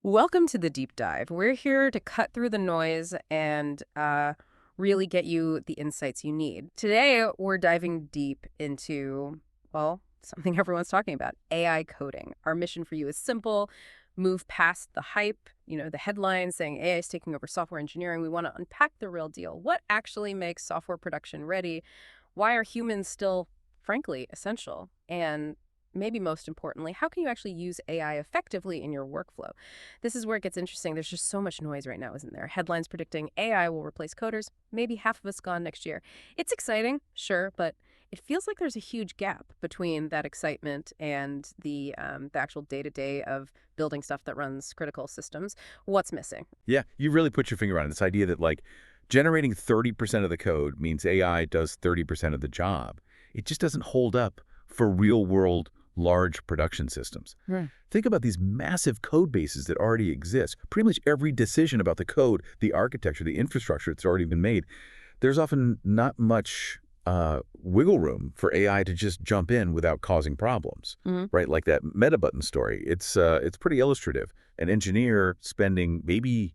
Welcome to the deep dive. We're here to cut through the noise and really get you the insights you need. Today, we're diving deep into, well, something everyone's talking about, AI coding. Our mission for you is simple: move past the hype, the headlines saying AI is taking over software engineering. We want to unpack the real deal. What actually makes software production ready? Why are humans still, frankly, essential? And maybe most importantly, how can you actually use AI effectively in your workflow? This is where it gets interesting. There's just so much noise right now, isn't there? Headlines predicting AI will replace coders, maybe half of us gone next year. It's exciting, sure, but it feels like there's a huge gap between that excitement and the actual day-to-day of building stuff that runs critical systems. What's missing? Yeah, you really put your finger on it. This idea that generating 30% of the code means AI does 30% of the job. It just doesn't hold up for real world large production systems. Right. Think about these massive code bases that already exist. Pretty much every decision about the code, the architecture, the infrastructure that's already been made, there's often not much wiggle room for AI to just jump in without causing problems, right? Like that Meta button story. It's pretty illustrative. An engineer spending maybe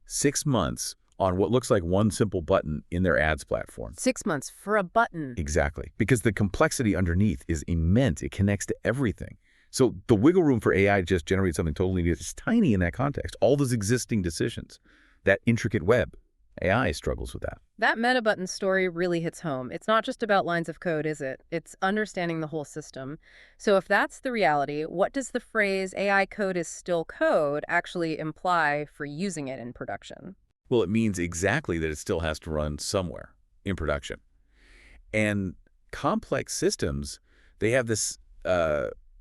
6 months on what looks like one simple button in their ads platform. 6 months for a button. Exactly, because the complexity underneath is immense. It connects to everything. So the wiggle room for AI to just generate something totally new is tiny in that context. All those existing decisions, that intricate web, AI struggles with that. That meta button story really hits home. It's not just about lines of code, is it? It's understanding the whole system. So if that's the reality, what does the phrase AI code is still code actually imply for using it in production? Well, it means exactly that it still has to run somewhere in production. And complex systems, they have this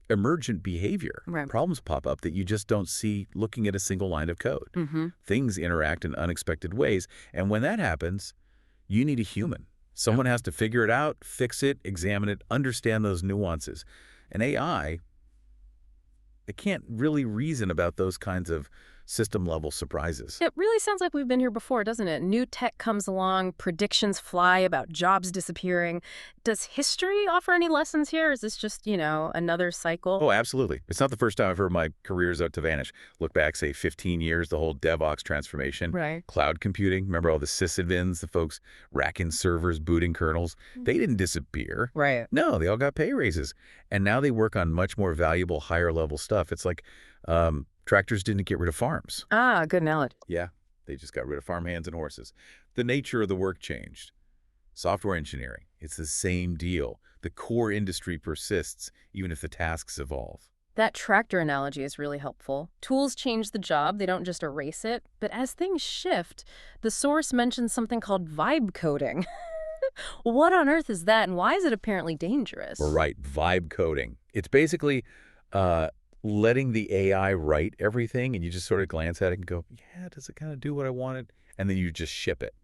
emergent behavior. Right. Problems pop up that you just don't see looking at a single line of code. Things interact in unexpected ways. And when that happens, you need a human. Someone has to figure it out, fix it, examine it, understand those nuances. And AI, it can't really reason about those kinds of system-level surprises. It really sounds like we've been here before, doesn't it? New tech comes along, predictions fly about jobs disappearing. Does history offer any lessons here? Or is this just, another cycle? Oh, absolutely. It's not the first time I've heard my career's out to vanish. Look back, say, 15 years, the whole DevOps transformation. Right. Cloud computing, remember all the sysadmins, the folks racking servers, booting kernels? They didn't disappear. Right. No, they all got pay raises. And now they work on much more valuable, higher-level stuff. It's like tractors didn't get rid of farms. Ah, good analogy. Yeah, they just got rid of farmhands and horses. The nature of the work changed. Software engineering, it's the same deal. The core industry persists, even if the tasks evolve. That tractor analogy is really helpful. Tools change the job, they don't just erase it. But as things shift, the source mentions something called vibe coding. What on earth is that, and why is it apparently dangerous? We're right, vibe coding. It's basically letting the AI write everything, and you just sort of glance at it and go, yeah, does it kind of do what I wanted? And then you just ship it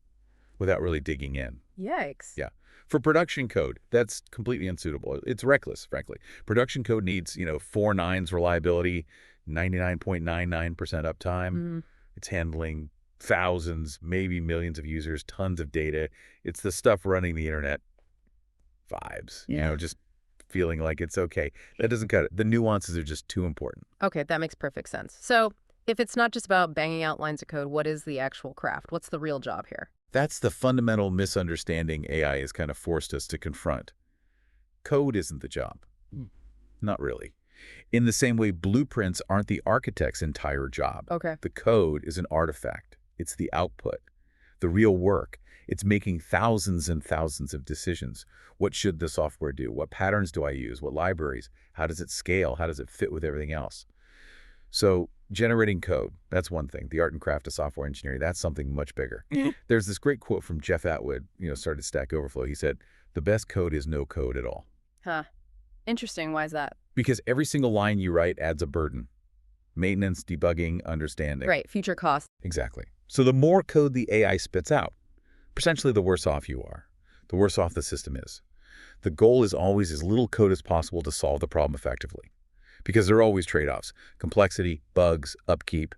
without really digging in. Yikes. Yeah. For production code, that's completely unsuitable. It's reckless, frankly. Production code needs, 4 nines reliability, 99.99% uptime. It's handling thousands, maybe millions of users, tons of data. It's the stuff running the internet vibes, just feeling like it's okay. That doesn't cut it. The nuances are just too important. Okay, that makes perfect sense. So if it's not just about banging out lines of code, what is the actual craft? What's the real job here? That's the fundamental misunderstanding AI has kind of forced us to confront. Code isn't the job. Not really. In the same way, blueprints aren't the architect's entire job. Okay. The code is an artifact. It's the output. The real work. It's making thousands and thousands of decisions. What should the software do? What patterns do I use? What libraries? How does it scale? How does it fit with everything else? So generating code, that's one thing. The art and craft of software engineering, that's something much bigger. There's this great quote from Jeff Atwood, started Stack Overflow. He said, the best code is no code at all. Huh. Interesting. Why is that? Because every single line you write adds a burden. Maintenance, debugging, understanding. Right. Future costs. Exactly. So the more code the AI spits out, essentially the worse off you are, the worse off the system is. The goal is always as little code as possible to solve the problem effectively. Because there are always trade-offs: complexity, bugs, upkeep.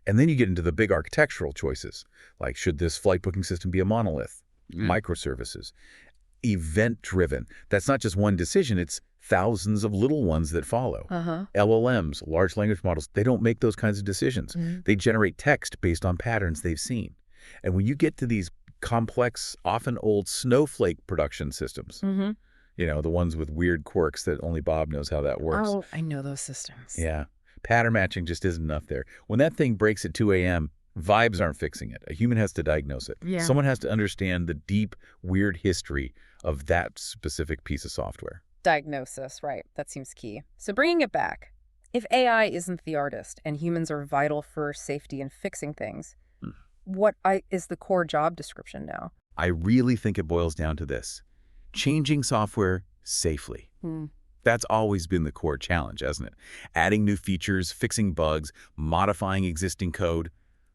And then you get into the big architectural choices, like should this flight booking system be a monolith, microservices, event-driven. That's not just one decision, it's thousands of little ones that follow. Uh-huh. LLMs, large language models, they don't make those kinds of decisions. They generate text based on patterns they've seen. And when you get to these complex, often old snowflake production systems, Mm-hmm. the ones with weird quirks that only Bob knows how that works. Oh, I know those systems. Yeah. Pattern matching just isn't enough there. When that thing breaks at 2 a.m., vibes aren't fixing it. A human has to diagnose it. Yeah. Someone has to understand the deep, weird history of that specific piece of software. Diagnosis, right. That seems key. So bringing it back, if AI isn't the artist and humans are vital for safety and fixing things, is the core job description now? I really think it boils down to this: changing software safely. That's always been the core challenge, hasn't it? Adding new features, fixing bugs, modifying existing code,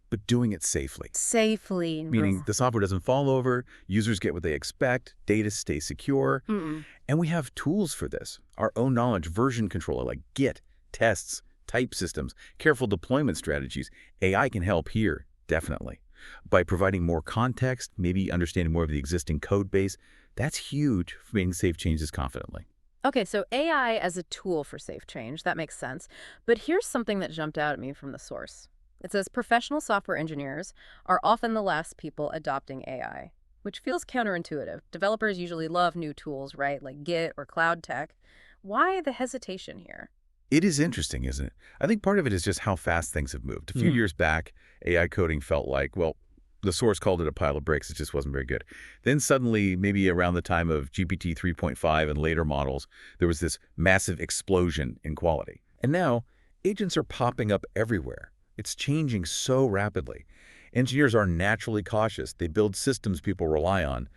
but doing it safely. Safely. Meaning the software doesn't fall over, users get what they expect, data stays secure, and we have tools for this. Our own knowledge version controller like Git, tests, type systems, careful deployment strategies. AI can help here, definitely. By providing more context, maybe understanding more of the existing code base, that's huge for making safe changes confidently. Okay, so AI as a tool for safe change, that makes sense. But here's something that jumped out at me from the source. It says professional software engineers are often the last people adopting AI, which feels counterintuitive. Developers usually love new tools, right, like Git or cloud tech. Why the hesitation here? It is interesting, isn't it? I think part of it is just how fast things have moved. A few years back, AI coding felt like, well, the source called it a pile of bricks. It just wasn't very good. Then suddenly, maybe around the time of GPT 3.5 and later models, there was this massive explosion in quality. And now, agents are popping up everywhere. It's changing so rapidly. Engineers are naturally cautious. They build systems people rely on.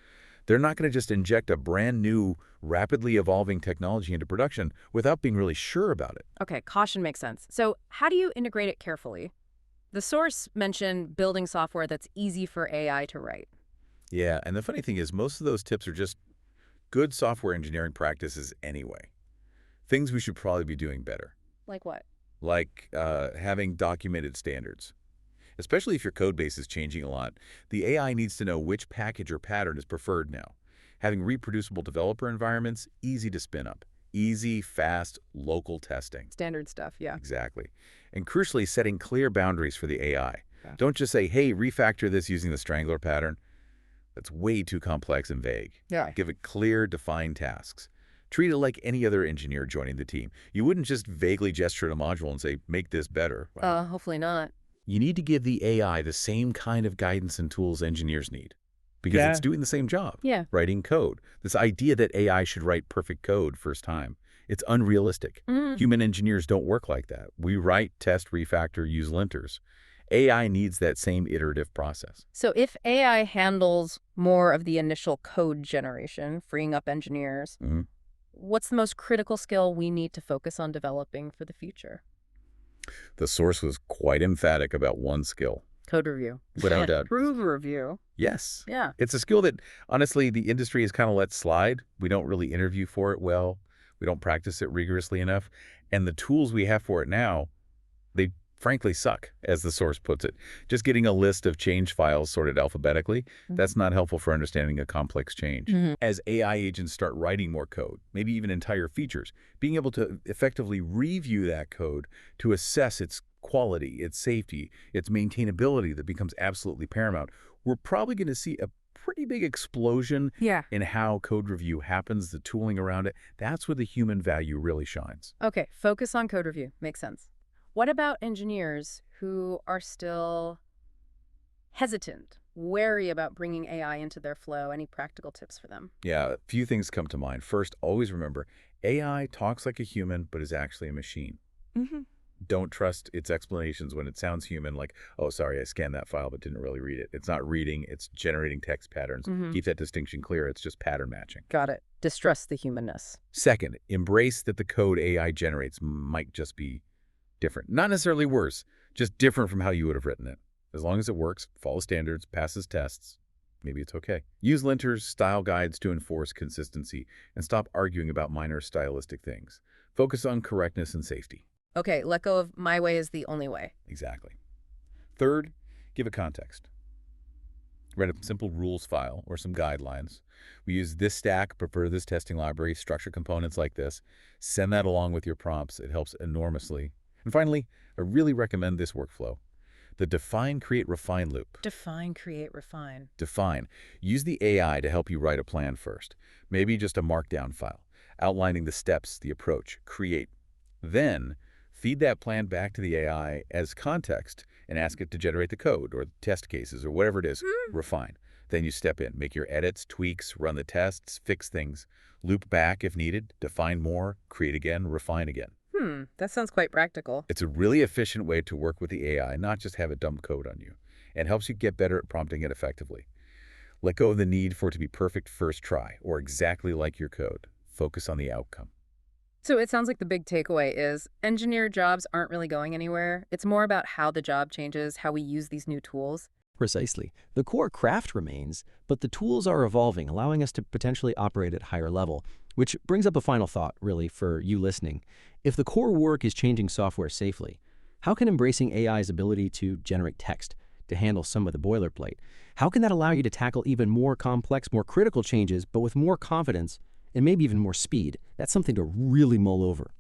They're not going to just inject a brand new, rapidly evolving technology into production without being really sure about it. Okay, caution makes sense. So how do you integrate it carefully? The source mentioned building software that's easy for AI to write. Yeah, and the funny thing is most of those tips are just good software engineering practices anyway. Things we should probably be doing better, Like what? like having documented standards. Especially if your code base is changing a lot, the AI needs to know which package or pattern is preferred now. Having reproducible developer environments, easy to spin up. Easy, fast, local testing. Standard stuff, yeah. Exactly. And crucially, setting clear boundaries for the AI. Yeah. Don't just say, hey, refactor this using the Strangler pattern. That's way too complex and vague. Yeah. Give it clear, defined tasks. Treat it like any other engineer joining the team. You wouldn't just vaguely gesture at a module and say, make this better. Right? Hopefully not. You need to give the AI the same kind of guidance and tools engineers need. Because it's doing the same job, Yeah. writing code. This idea that AI should write perfect code first time, it's unrealistic. Human engineers don't work like that. We write, test, refactor, use linters. AI needs that same iterative process. So if AI handles more of the initial code generation, freeing up engineers, what's the most critical skill we need to focus on developing for the future? The source was quite emphatic about one skill. Code review. Without doubt. Prove review. Yes. Yeah. It's a skill that, honestly, the industry has kind of let slide. We don't really interview for it well. We don't practice it rigorously enough. And the tools we have for it now, they frankly suck, as the source puts it. Just getting a list of change files sorted alphabetically, that's not helpful for understanding a complex change. As AI agents start writing more code, maybe even entire features, being able to effectively review that code to assess its quality, its safety, its maintainability that becomes absolutely paramount, we're probably going to see a pretty big explosion in how code review happens, the tooling around it. That's where the human value really shines. Okay, focus on code review. Makes sense. What about engineers who are still hesitant, wary about bringing AI into their flow? Any practical tips for them? Yeah, a few things come to mind. First, always remember, AI talks like a human, but is actually a machine. Don't trust its explanations when it sounds human, like, oh, sorry, I scanned that file but didn't really read it. It's not reading, it's generating text patterns. Keep that distinction clear. It's just pattern matching. Got it. Distrust the humanness. Second, embrace that the code AI generates might just be different. Not necessarily worse, just different from how you would have written it. As long as it works, follows standards, passes tests, maybe it's okay. Use linters, style guides to enforce consistency, and stop arguing about minor stylistic things. Focus on correctness and safety. Okay, let go of my way is the only way. Exactly. Third, give it context. Write a simple rules file or some guidelines. We use this stack, prefer this testing library, structure components like this. Send that along with your prompts. It helps enormously. And finally, I really recommend this workflow. The define, create, refine loop. Define, create, refine. Define. Use the AI to help you write a plan first. Maybe just a markdown file, outlining the steps, the approach. Create. Then, feed that plan back to the AI as context and ask it to generate the code or test cases or whatever it is. Refine. Then you step in, make your edits, tweaks, run the tests, fix things, loop back if needed, define more, create again, refine again. That sounds quite practical. It's a really efficient way to work with the AI, not just have it dump code on you, and helps you get better at prompting it effectively. Let go of the need for it to be perfect first try or exactly like your code. Focus on the outcome. So it sounds like the big takeaway is engineer jobs aren't really going anywhere. It's more about how the job changes, how we use these new tools. Precisely. The core craft remains, but the tools are evolving, allowing us to potentially operate at higher level. Which brings up a final thought, really, for you listening. If the core work is changing software safely, how can embracing AI's ability to generate text, to handle some of the boilerplate, how can that allow you to tackle even more complex, more critical changes, but with more confidence and maybe even more speed? That's something to really mull over.